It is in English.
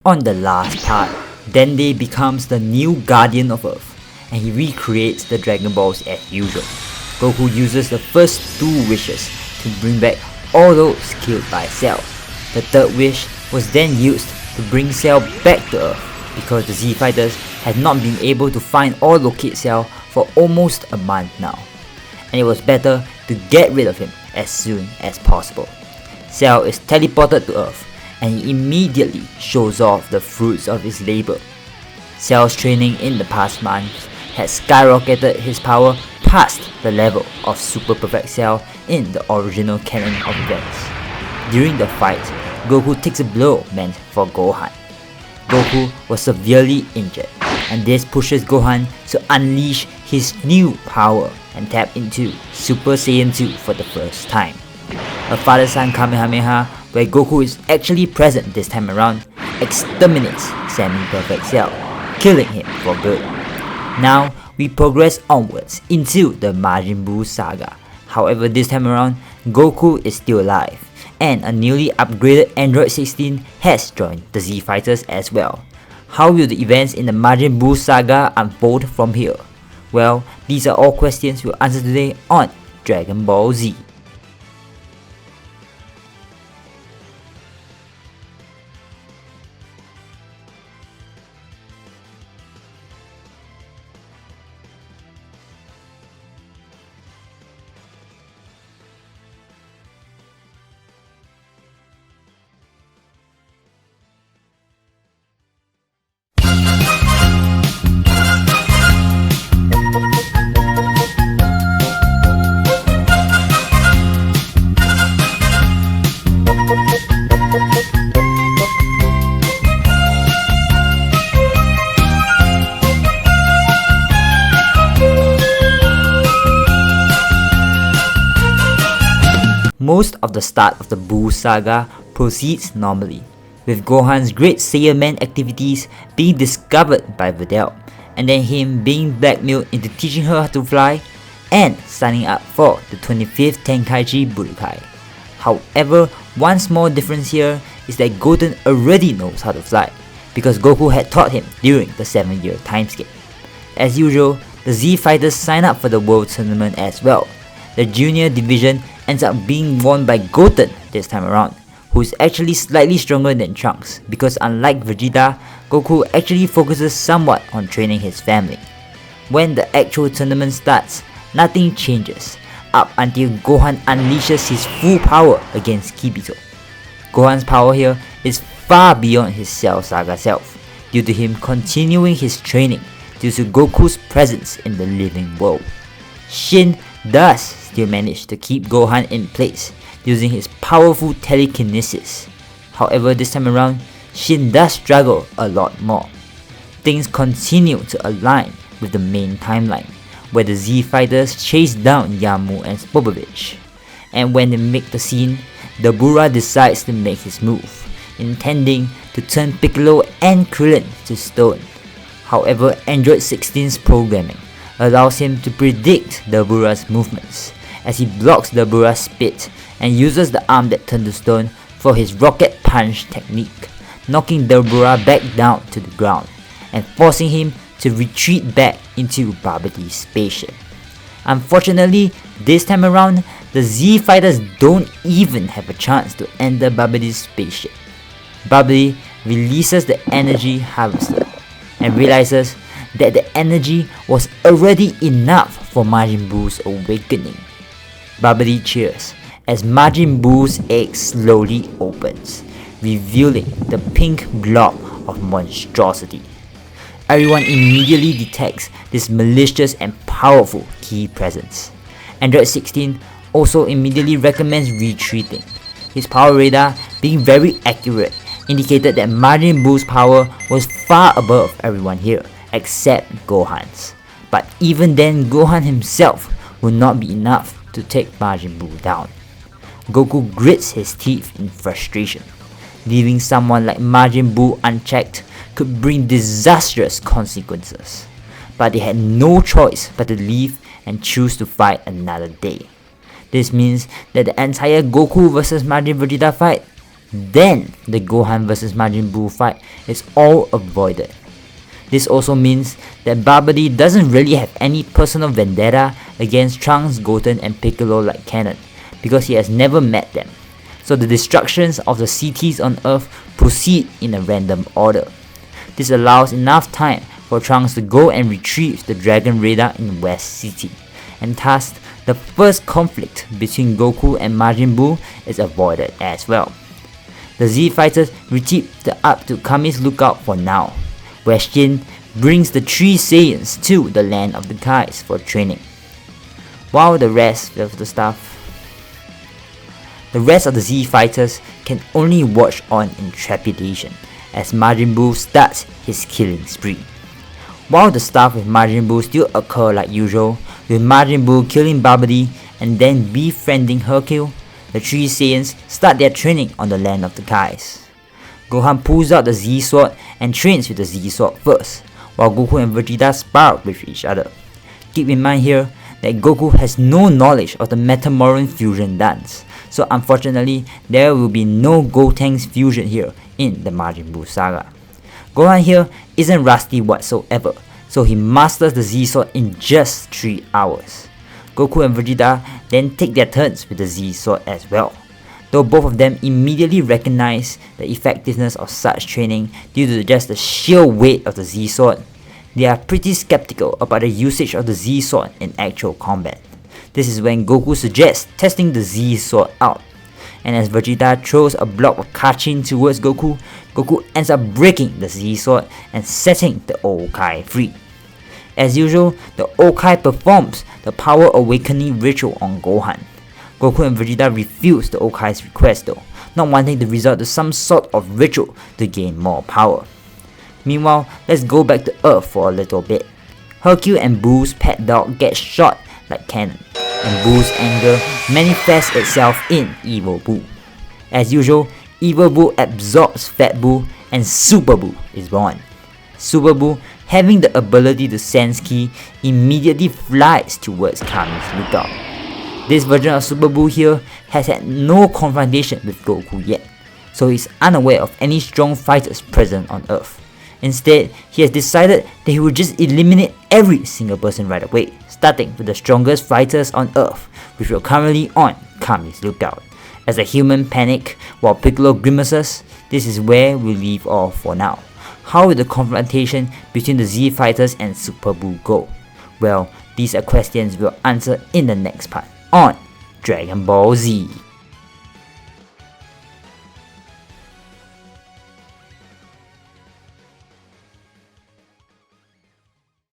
On the last part, Dende becomes the new Guardian of Earth, and he recreates the Dragon Balls as usual. Goku uses the first two wishes to bring back all those killed by Cell. The third wish was then used to bring Cell back to Earth because the Z Fighters had not been able to find or locate Cell for almost a month now, and it was better to get rid of him as soon as possible. Cell is teleported to Earth, and he immediately shows off the fruits of his labor. Cell's training in the past months had skyrocketed his power past the level of Super Perfect Cell in the original canon of events. During the fight, Goku takes a blow meant for Gohan. Goku was severely injured, and this pushes Gohan to unleash his new power and tap into Super Saiyan 2 for the first time. A father-son Kamehameha, where Goku is actually present this time around, exterminates Semi-Perfect Cell, killing him for good. Now we progress onwards into the Majin Buu saga. However, this time around, Goku is still alive, and a newly upgraded Android 16 has joined the Z Fighters as well. How will the events in the Majin Buu saga unfold from here? Well, these are all questions we'll answer today on Dragon Ball Z. Most of the start of the Buu saga proceeds normally, with Gohan's Great Saiyaman activities being discovered by Videl, and then him being blackmailed into teaching her how to fly and signing up for the 25th Tenkaichi Budokai. However, one small difference here is that Goten already knows how to fly, because Goku had taught him during the 7-year timeskip. As usual, the Z Fighters sign up for the World Tournament as well. The junior division ends up being won by Goten this time around, who is actually slightly stronger than Trunks, because unlike Vegeta, Goku actually focuses somewhat on training his family. When the actual tournament starts, nothing changes, up until Gohan unleashes his full power against Kibito. Gohan's power here is far beyond his Cell Saga self, due to him continuing his training due to Goku's presence in the living world. Shin does still manage to keep Gohan in place using his powerful telekinesis. However, this time around, Shin does struggle a lot more. Things continue to align with the main timeline, where the Z Fighters chase down Yamu and Spopovich. And when they make the scene, Dabura decides to make his move, intending to turn Piccolo and Krillin to stone. However, Android 16's programming allows him to predict Dabura's movements, as he blocks Dabura's spit and uses the arm that turned to stone for his rocket punch technique, knocking Dabura back down to the ground and forcing him to retreat back into Babidi's spaceship. Unfortunately, this time around, the Z Fighters don't even have a chance to enter Babidi's spaceship. Babidi releases the energy harvester and realizes that the energy was already enough for Majin Buu's awakening. Babidi cheers as Majin Buu's egg slowly opens, revealing the pink blob of monstrosity. Everyone immediately detects this malicious and powerful key presence. Android 16 also immediately recommends retreating. His power radar, being very accurate, indicated that Majin Buu's power was far above everyone here, except Gohan's. But even then, Gohan himself will not be enough to take Majin Buu down. Goku grits his teeth in frustration. Leaving someone like Majin Buu unchecked could bring disastrous consequences. But they had no choice but to leave and choose to fight another day. This means that the entire Goku vs Majin Vegeta fight then the Gohan vs Majin Buu fight is all avoided. This also means that Babidi doesn't really have any personal vendetta against Trunks, Goten and Piccolo like canon, because he has never met them. So the destructions of the CTs on Earth proceed in a random order. This allows enough time for Trunks to go and retrieve the Dragon Radar in West City, and thus the first conflict between Goku and Majin Buu is avoided as well. The Z fighters retreat up to Kami's lookout for now, where Shin brings the 3 Saiyans to the land of the Kais for training, while the rest of the Z fighters can only watch on in trepidation as Majin Buu starts his killing spree. While the stuff with Majin Buu still occur like usual, with Majin Buu killing Babidi and then befriending Hercule, the 3 Saiyans start their training on the land of the Kais. Gohan pulls out the Z Sword and trains with the Z Sword first, while Goku and Vegeta spar with each other. Keep in mind here that Goku has no knowledge of the Metamoran fusion dance, so unfortunately there will be no Gotenks fusion here in the Majin Buu saga. Gohan here isn't rusty whatsoever, so he masters the Z Sword in just 3 hours. Goku and Vegeta then take their turns with the Z Sword as well. Though both of them immediately recognize the effectiveness of such training due to just the sheer weight of the Z Sword, they are pretty skeptical about the usage of the Z Sword in actual combat. This is when Goku suggests testing the Z Sword out, and as Vegeta throws a block of Kachin towards Goku, Goku ends up breaking the Z Sword and setting the Okai free. As usual, the Okai performs the Power Awakening ritual on Gohan. Goku and Vegeta refuse the Okai's request though, not wanting to resort to some sort of ritual to gain more power. Meanwhile, let's go back to Earth for a little bit. Hercule and Buu's pet dog gets shot like cannon, and Buu's anger manifests itself in Evil Buu. As usual, Evil Buu absorbs Fat Buu and Super Buu is born. Super Buu, having the ability to sense ki, immediately flies towards Kami's lookout. This version of Super Buu here has had no confrontation with Goku yet, so he is unaware of any strong fighters present on Earth. Instead, he has decided that he will just eliminate every single person right away, starting with the strongest fighters on Earth, which are currently on Kami's lookout. As a human panic while Piccolo grimaces, this is where we leave off for now. How will the confrontation between the Z fighters and Super Buu go? Well, these are questions we'll answer in the next part on Dragon Ball Z.